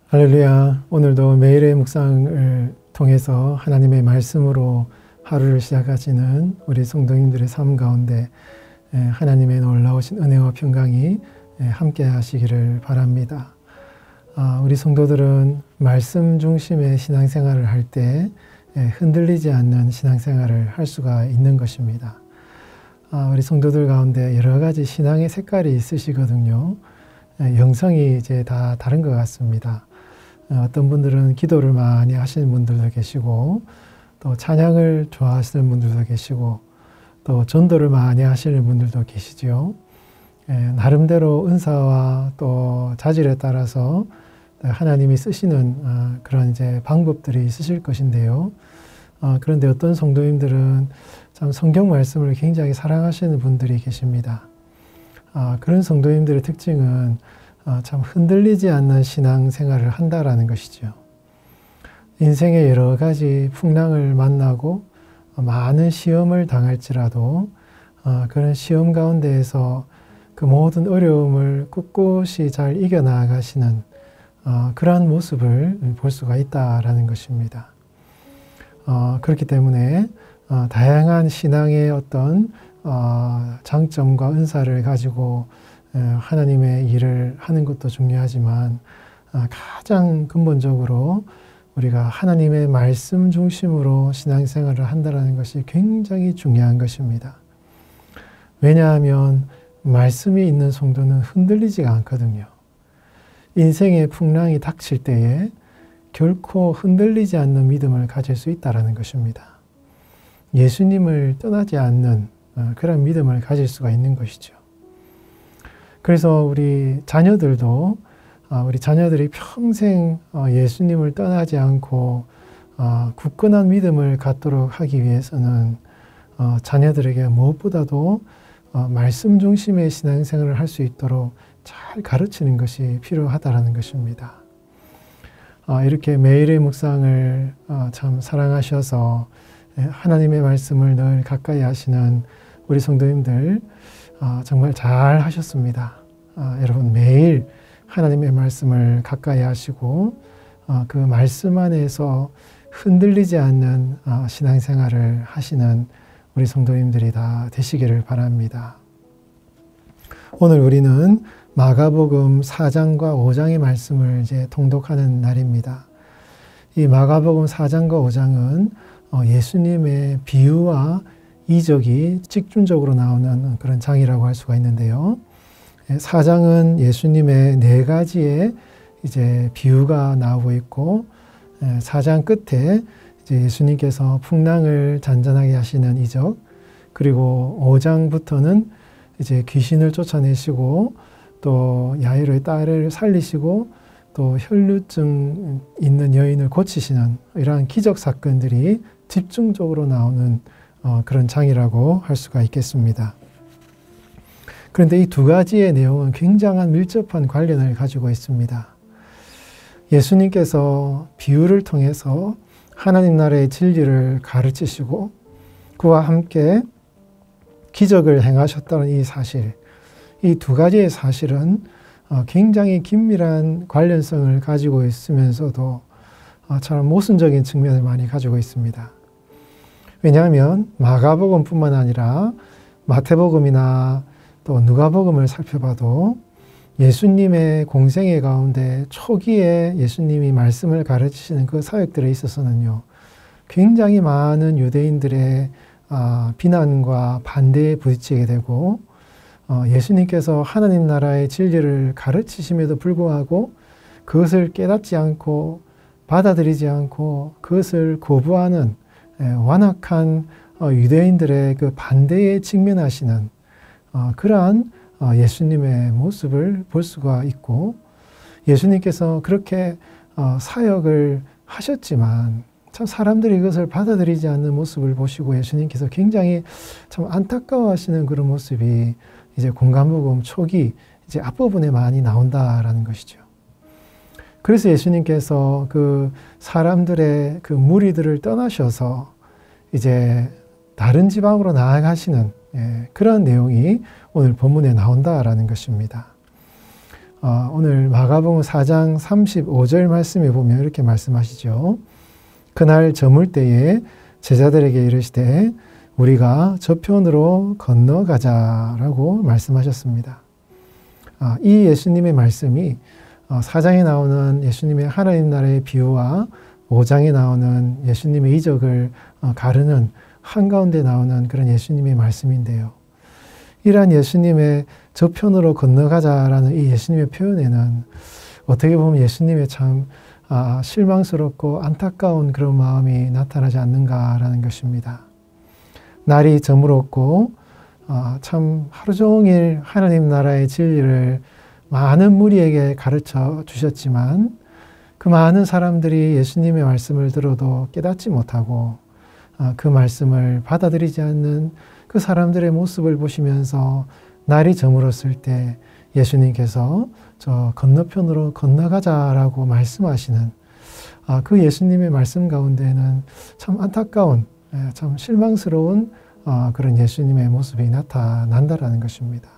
할렐루야. 오늘도 매일의 묵상을 통해서 하나님의 말씀으로 하루를 시작하시는 우리 성도님들의 삶 가운데 하나님의 놀라우신 은혜와 평강이 함께 하시기를 바랍니다. 우리 성도들은 말씀 중심의 신앙생활을 할 때 흔들리지 않는 신앙생활을 할 수가 있는 것입니다. 우리 성도들 가운데 여러 가지 신앙의 색깔이 있으시거든요. 영성이 이제 다 다른 것 같습니다. 어떤 분들은 기도를 많이 하시는 분들도 계시고, 또 찬양을 좋아하시는 분들도 계시고, 또 전도를 많이 하시는 분들도 계시죠. 나름대로 은사와 또 자질에 따라서 하나님이 쓰시는 그런 이제 방법들이 있으실 것인데요. 그런데 어떤 성도님들은 참 성경 말씀을 굉장히 사랑하시는 분들이 계십니다. 그런 성도님들의 특징은 참 흔들리지 않는 신앙생활을 한다라는 것이죠. 인생의 여러 가지 풍랑을 만나고 많은 시험을 당할지라도 그런 시험 가운데에서 그 모든 어려움을 꿋꿋이 잘 이겨나가시는 그러한 모습을 볼 수가 있다라는 것입니다. 그렇기 때문에 다양한 신앙의 어떤 장점과 은사를 가지고 하나님의 일을 하는 것도 중요하지만 가장 근본적으로 우리가 하나님의 말씀 중심으로 신앙생활을 한다는 것이 굉장히 중요한 것입니다. 왜냐하면 말씀이 있는 성도는 흔들리지가 않거든요. 인생의 풍랑이 닥칠 때에 결코 흔들리지 않는 믿음을 가질 수 있다는 것입니다. 예수님을 떠나지 않는 그런 믿음을 가질 수가 있는 것이죠. 그래서 우리 자녀들도 우리 자녀들이 평생 예수님을 떠나지 않고 굳건한 믿음을 갖도록 하기 위해서는 자녀들에게 무엇보다도 말씀 중심의 신앙생활을 할 수 있도록 잘 가르치는 것이 필요하다는 것입니다. 이렇게 매일의 묵상을 참 사랑하셔서 하나님의 말씀을 늘 가까이 하시는 우리 성도님들 정말 잘 하셨습니다. 여러분 매일 하나님의 말씀을 가까이 하시고 그 말씀 안에서 흔들리지 않는 신앙생활을 하시는 우리 성도님들이 다 되시기를 바랍니다. 오늘 우리는 마가복음 4장과 5장의 말씀을 이제 통독하는 날입니다. 이 마가복음 4장과 5장은 예수님의 비유와 이적이 집중적으로 나오는 그런 장이라고 할 수가 있는데요. 4장은 예수님의 4가지의 이제 비유가 나오고 있고, 4장 끝에 이제 예수님께서 풍랑을 잔잔하게 하시는 이적, 그리고 5장부터는 이제 귀신을 쫓아내시고, 또 야이로의 딸을 살리시고, 또 혈루증 있는 여인을 고치시는 이러한 기적 사건들이 집중적으로 나오는 그런 장이라고 할 수가 있겠습니다. 그런데 이 2가지의 내용은 굉장한 밀접한 관련을 가지고 있습니다. 예수님께서 비유를 통해서 하나님 나라의 진리를 가르치시고 그와 함께 기적을 행하셨다는 이 사실, 이 2가지의 사실은 굉장히 긴밀한 관련성을 가지고 있으면서도 참 모순적인 측면을 많이 가지고 있습니다. 왜냐하면 마가복음뿐만 아니라 마태복음이나 또 누가복음을 살펴봐도 예수님의 공생애 가운데 초기에 예수님이 말씀을 가르치시는 그 사역들에 있어서는요, 굉장히 많은 유대인들의 비난과 반대에 부딪히게 되고, 예수님께서 하나님 나라의 진리를 가르치심에도 불구하고 그것을 깨닫지 않고 받아들이지 않고 그것을 거부하는 완악한 유대인들의 그 반대에 직면하시는 그러한 예수님의 모습을 볼 수가 있고, 예수님께서 그렇게 사역을 하셨지만 참 사람들이 이것을 받아들이지 않는 모습을 보시고 예수님께서 굉장히 참 안타까워하시는 그런 모습이 이제 공간복음 초기 이제 앞부분에 많이 나온다라는 것이죠. 그래서 예수님께서 그 사람들의 그 무리들을 떠나셔서 이제 다른 지방으로 나아가시는 그런 내용이 오늘 본문에 나온다라는 것입니다. 오늘 마가복음 4장 35절 말씀에 보면 이렇게 말씀하시죠. 그날 저물 때에 제자들에게 이르시되 우리가 저편으로 건너가자라고 말씀하셨습니다. 이 예수님의 말씀이 4장에 나오는 예수님의 하나님 나라의 비유와 5장에 나오는 예수님의 이적을 가르는 한가운데 나오는 그런 예수님의 말씀인데요. 이러한 예수님의 저편으로 건너가자라는 이 예수님의 표현에는 어떻게 보면 예수님의 참 실망스럽고 안타까운 그런 마음이 나타나지 않는가라는 것입니다. 날이 저물었고 참 하루 종일 하나님 나라의 진리를 많은 무리에게 가르쳐 주셨지만 그 많은 사람들이 예수님의 말씀을 들어도 깨닫지 못하고 그 말씀을 받아들이지 않는 그 사람들의 모습을 보시면서 날이 저물었을 때 예수님께서 저 건너편으로 건너가자라고 말씀하시는 그 예수님의 말씀 가운데는 참 안타까운, 참 실망스러운 그런 예수님의 모습이 나타난다라는 것입니다.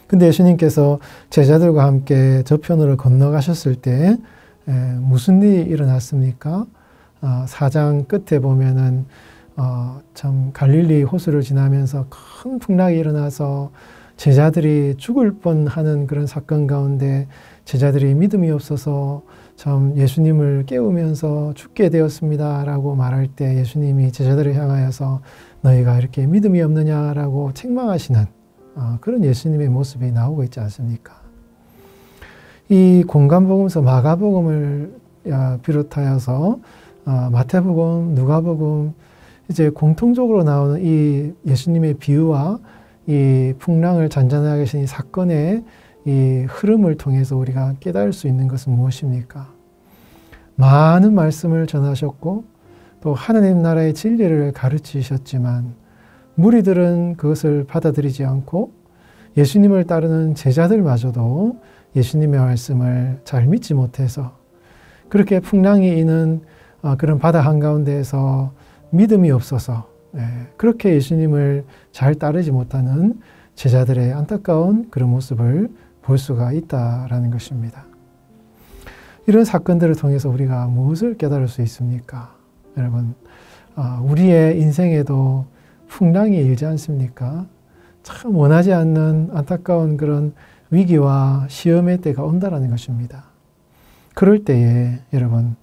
근데 예수님께서 제자들과 함께 저편으로 건너가셨을 때 무슨 일이 일어났습니까? 4장 끝에 보면은 참 갈릴리 호수를 지나면서 큰 풍랑이 일어나서 제자들이 죽을 뻔하는 그런 사건 가운데 제자들이 믿음이 없어서 참 예수님을 깨우면서 죽게 되었습니다라고 말할 때 예수님이 제자들을 향하여서 너희가 이렇게 믿음이 없느냐라고 책망하시는 그런 예수님의 모습이 나오고 있지 않습니까? 이 공간복음서 마가복음을 비롯하여서 마태복음, 누가복음 이제 공통적으로 나오는 이 예수님의 비유와 이 풍랑을 잔잔하게 하신 이 사건의 이 흐름을 통해서 우리가 깨달을 수 있는 것은 무엇입니까? 많은 말씀을 전하셨고 또 하나님 나라의 진리를 가르치셨지만 무리들은 그것을 받아들이지 않고 예수님을 따르는 제자들마저도 예수님의 말씀을 잘 믿지 못해서 그렇게 풍랑이 있는 그런 바다 한가운데에서 믿음이 없어서 그렇게 예수님을 잘 따르지 못하는 제자들의 안타까운 그런 모습을 볼 수가 있다라는 것입니다. 이런 사건들을 통해서 우리가 무엇을 깨달을 수 있습니까? 여러분, 우리의 인생에도 풍랑이 일지 않습니까? 참 원하지 않는 안타까운 그런 위기와 시험의 때가 온다라는 것입니다. 그럴 때에 여러분,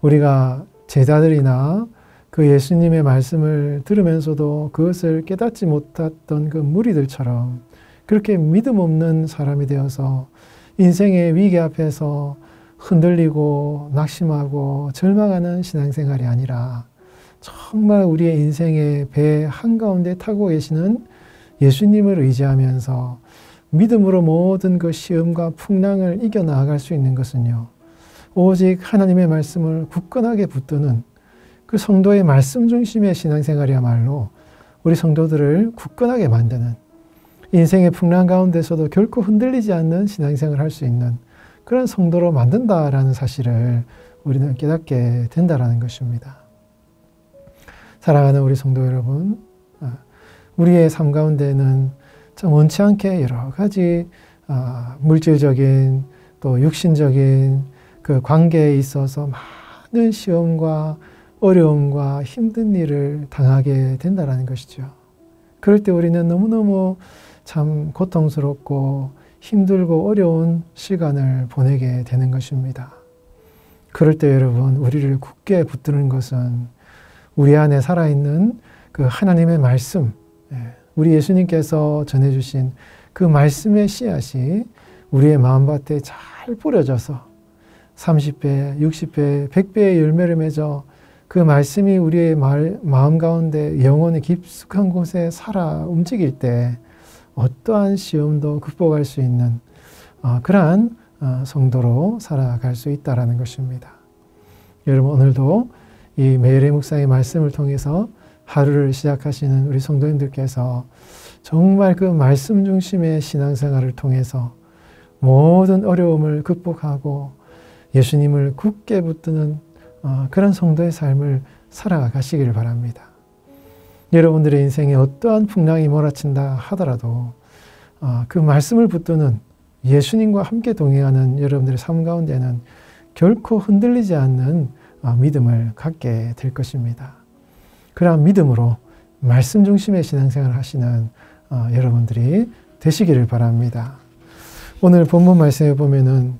우리가 제자들이나 그 예수님의 말씀을 들으면서도 그것을 깨닫지 못했던 그 무리들처럼 그렇게 믿음 없는 사람이 되어서 인생의 위기 앞에서 흔들리고 낙심하고 절망하는 신앙생활이 아니라 정말 우리의 인생의 배 한가운데 타고 계시는 예수님을 의지하면서 믿음으로 모든 그 시험과 풍랑을 이겨나갈 수 있는 것은요, 오직 하나님의 말씀을 굳건하게 붙드는 그 성도의 말씀 중심의 신앙생활이야말로 우리 성도들을 굳건하게 만드는 인생의 풍랑 가운데서도 결코 흔들리지 않는 신앙생활을 할 수 있는 그런 성도로 만든다라는 사실을 우리는 깨닫게 된다라는 것입니다. 사랑하는 우리 성도 여러분, 우리의 삶 가운데는 참 원치 않게 여러 가지 물질적인 또 육신적인 그 관계에 있어서 많은 시험과 어려움과 힘든 일을 당하게 된다는 것이죠. 그럴 때 우리는 너무너무 참 고통스럽고 힘들고 어려운 시간을 보내게 되는 것입니다. 그럴 때 여러분, 우리를 굳게 붙드는 것은 우리 안에 살아있는 그 하나님의 말씀, 우리 예수님께서 전해주신 그 말씀의 씨앗이 우리의 마음밭에 잘 뿌려져서 30배, 60배, 100배의 열매를 맺어 그 말씀이 우리의 마음 가운데 영혼의 깊숙한 곳에 살아 움직일 때 어떠한 시험도 극복할 수 있는 그러한 성도로 살아갈 수 있다는 것입니다. 여러분, 오늘도 이 매일의 묵상의 말씀을 통해서 하루를 시작하시는 우리 성도님들께서 정말 그 말씀 중심의 신앙생활을 통해서 모든 어려움을 극복하고 예수님을 굳게 붙드는 그런 성도의 삶을 살아가시기를 바랍니다. 여러분들의 인생에 어떠한 풍랑이 몰아친다 하더라도 그 말씀을 붙드는 예수님과 함께 동행하는 여러분들의 삶 가운데는 결코 흔들리지 않는 믿음을 갖게 될 것입니다. 그러한 믿음으로 말씀 중심의 신앙생활을 하시는 여러분들이 되시기를 바랍니다. 오늘 본문 말씀에 보면은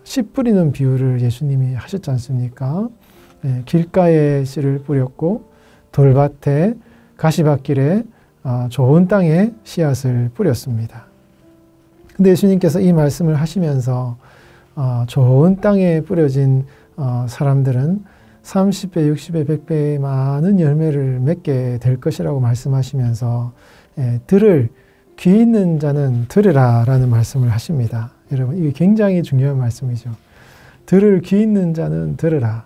씨 뿌리는 비유를 예수님이 하셨지 않습니까? 길가에 씨를 뿌렸고 돌밭에 가시밭길에 좋은 땅에 씨앗을 뿌렸습니다. 근데 예수님께서 이 말씀을 하시면서 좋은 땅에 뿌려진 사람들은 30배, 60배, 100배의 많은 열매를 맺게 될 것이라고 말씀하시면서 들을 귀 있는 자는 들으라 라는 말씀을 하십니다. 여러분, 이게 굉장히 중요한 말씀이죠. 들을 귀 있는 자는 들으라.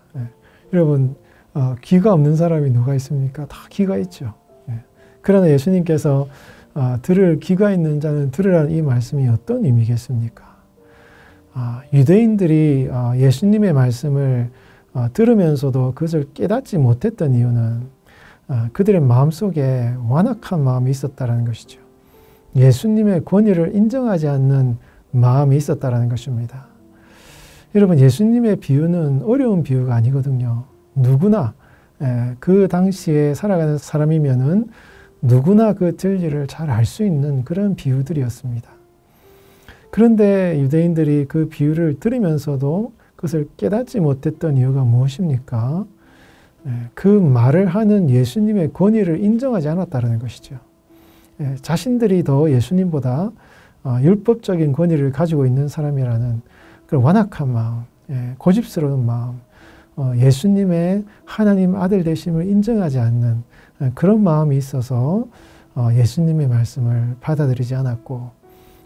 여러분, 귀가 없는 사람이 누가 있습니까? 다 귀가 있죠. 그러나 예수님께서 들을 귀가 있는 자는 들으라는 이 말씀이 어떤 의미겠습니까? 유대인들이 예수님의 말씀을 들으면서도 그것을 깨닫지 못했던 이유는 그들의 마음속에 완악한 마음이 있었다는 것이죠. 예수님의 권위를 인정하지 않는 마음이 있었다는 것입니다. 여러분, 예수님의 비유는 어려운 비유가 아니거든요. 누구나 그 당시에 살아가는 사람이면은 누구나 그 진리를 잘 알 수 있는 그런 비유들이었습니다. 그런데 유대인들이 그 비유를 들으면서도 그것을 깨닫지 못했던 이유가 무엇입니까? 그 말을 하는 예수님의 권위를 인정하지 않았다는 것이죠. 자신들이 더 예수님보다 율법적인 권위를 가지고 있는 사람이라는 그런 완악한 마음, 고집스러운 마음, 예수님의 하나님 아들 되심을 인정하지 않는 그런 마음이 있어서 예수님의 말씀을 받아들이지 않았고,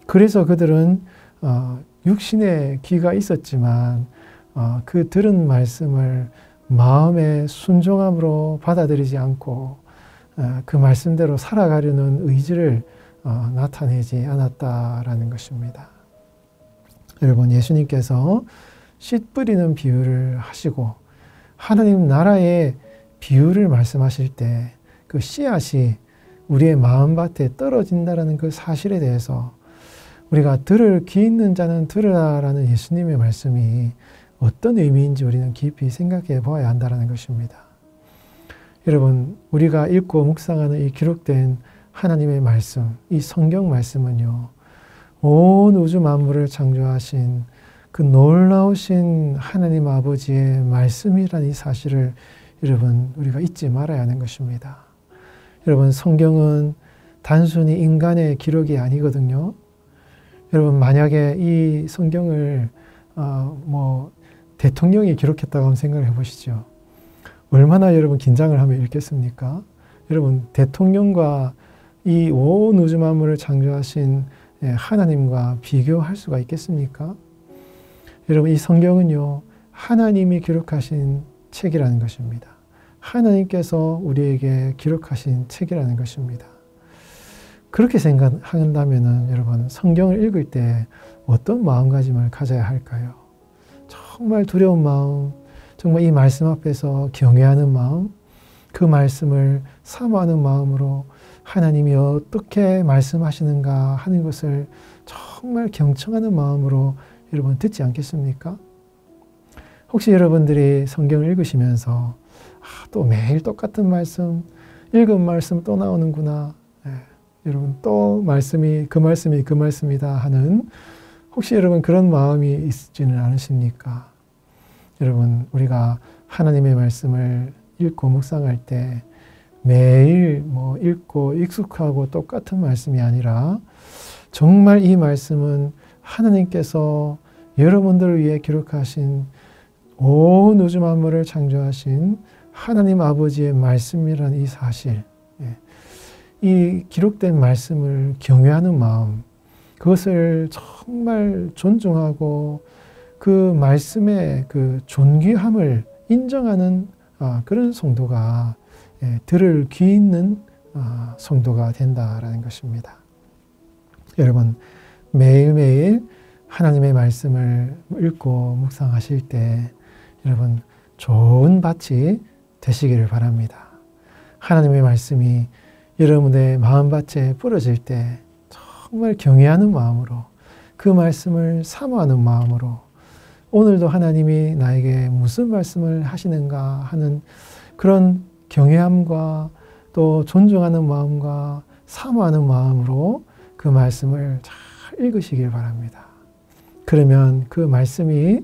그래서 그들은 육신의 귀가 있었지만 그 들은 말씀을 마음의 순종함으로 받아들이지 않고 그 말씀대로 살아가려는 의지를 나타내지 않았다라는 것입니다. 여러분, 예수님께서 씨 뿌리는 비유를 하시고 하나님 나라의 비유를 말씀하실 때 그 씨앗이 우리의 마음밭에 떨어진다는 그 사실에 대해서 우리가 들을 귀 있는 자는 들으라라는 예수님의 말씀이 어떤 의미인지 우리는 깊이 생각해 보아야 한다는 것입니다. 여러분, 우리가 읽고 묵상하는 이 기록된 하나님의 말씀, 이 성경 말씀은요, 온 우주 만물을 창조하신 그 놀라우신 하나님 아버지의 말씀이라는 이 사실을 여러분, 우리가 잊지 말아야 하는 것입니다. 여러분, 성경은 단순히 인간의 기록이 아니거든요. 여러분, 만약에 이 성경을 대통령이 기록했다고 한번 생각을 해보시죠. 얼마나 여러분 긴장을 하며 읽겠습니까? 여러분, 대통령과 이 온 우주 만물을 창조하신 하나님과 비교할 수가 있겠습니까? 여러분, 이 성경은요, 하나님이 기록하신 책이라는 것입니다. 하나님께서 우리에게 기록하신 책이라는 것입니다. 그렇게 생각한다면 여러분, 성경을 읽을 때 어떤 마음가짐을 가져야 할까요? 정말 두려운 마음, 정말 이 말씀 앞에서 경외하는 마음, 그 말씀을 사모하는 마음으로 하나님이 어떻게 말씀하시는가 하는 것을 정말 경청하는 마음으로 여러분 듣지 않겠습니까? 혹시 여러분들이 성경을 읽으시면서 또 매일 똑같은 말씀, 읽은 말씀 또 나오는구나. 여러분, 또 그 말씀이다 하는 혹시 여러분 그런 마음이 있지는 않으십니까? 여러분, 우리가 하나님의 말씀을 읽고 묵상할 때 매일 읽고 익숙하고 똑같은 말씀이 아니라 정말 이 말씀은 하나님께서 여러분들을 위해 기록하신 온 우주 만물을 창조하신 하나님 아버지의 말씀이라는 이 사실, 이 기록된 말씀을 경외하는 마음, 그것을 정말 존중하고 그 말씀의 그 존귀함을 인정하는 그런 성도가 들을 귀 있는 성도가 된다라는 것입니다. 여러분, 매일매일 하나님의 말씀을 읽고 묵상하실 때 여러분 좋은 밭이 되시기를 바랍니다. 하나님의 말씀이 여러분의 마음밭에 뿌려질 때 정말 경외하는 마음으로 그 말씀을 사모하는 마음으로 오늘도 하나님이 나에게 무슨 말씀을 하시는가 하는 그런 경외함과 또 존중하는 마음과 사모하는 마음으로 그 말씀을 잘 읽으시길 바랍니다. 그러면 그 말씀이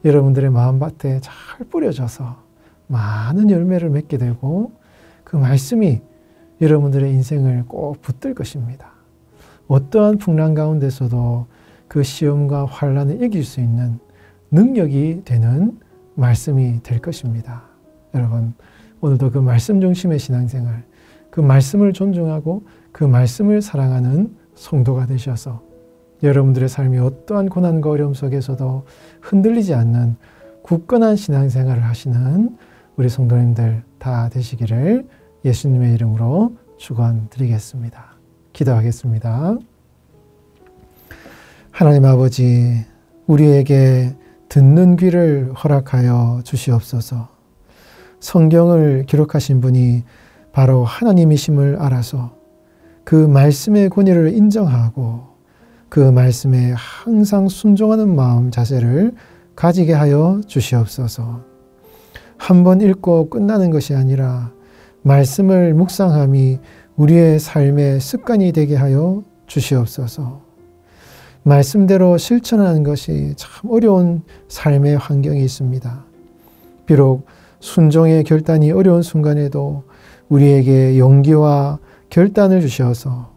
여러분들의 마음밭에 잘 뿌려져서 많은 열매를 맺게 되고 그 말씀이 여러분들의 인생을 꼭 붙들 것입니다. 어떠한 풍랑 가운데서도 그 시험과 환난을 이길 수 있는 능력이 되는 말씀이 될 것입니다. 여러분, 오늘도 그 말씀 중심의 신앙생활, 그 말씀을 존중하고 그 말씀을 사랑하는 성도가 되셔서 여러분들의 삶이 어떠한 고난과 어려움 속에서도 흔들리지 않는 굳건한 신앙생활을 하시는 우리 성도님들 다 되시기를 예수님의 이름으로 축원드리겠습니다. 기도하겠습니다. 하나님 아버지, 우리에게 듣는 귀를 허락하여 주시옵소서. 성경을 기록하신 분이 바로 하나님이심을 알아서 그 말씀의 권위를 인정하고 그 말씀에 항상 순종하는 마음 자세를 가지게 하여 주시옵소서. 한 번 읽고 끝나는 것이 아니라 말씀을 묵상함이 우리의 삶의 습관이 되게 하여 주시옵소서. 말씀대로 실천하는 것이 참 어려운 삶의 환경이 있습니다. 비록 순종의 결단이 어려운 순간에도 우리에게 용기와 결단을 주셔서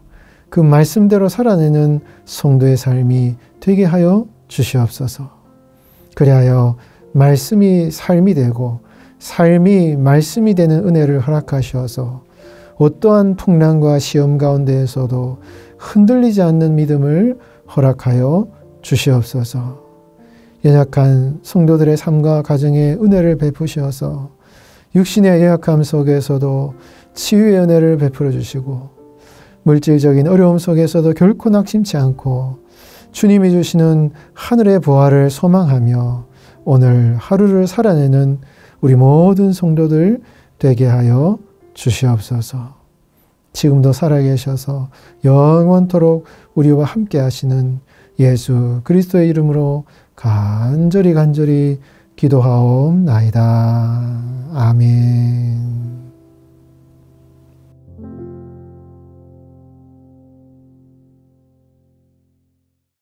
그 말씀대로 살아내는 성도의 삶이 되게 하여 주시옵소서. 그리하여 말씀이 삶이 되고 삶이 말씀이 되는 은혜를 허락하셔서 어떠한 풍랑과 시험 가운데에서도 흔들리지 않는 믿음을 허락하여 주시옵소서. 연약한 성도들의 삶과 가정에 은혜를 베푸셔서 육신의 연약함 속에서도 치유의 은혜를 베풀어 주시고 물질적인 어려움 속에서도 결코 낙심치 않고 주님이 주시는 하늘의 보화를 소망하며 오늘 하루를 살아내는 우리 모든 성도들 되게 하여 주시옵소서. 지금도 살아계셔서 영원토록 우리와 함께 하시는 예수 그리스도의 이름으로 간절히 기도하옵나이다. 아멘.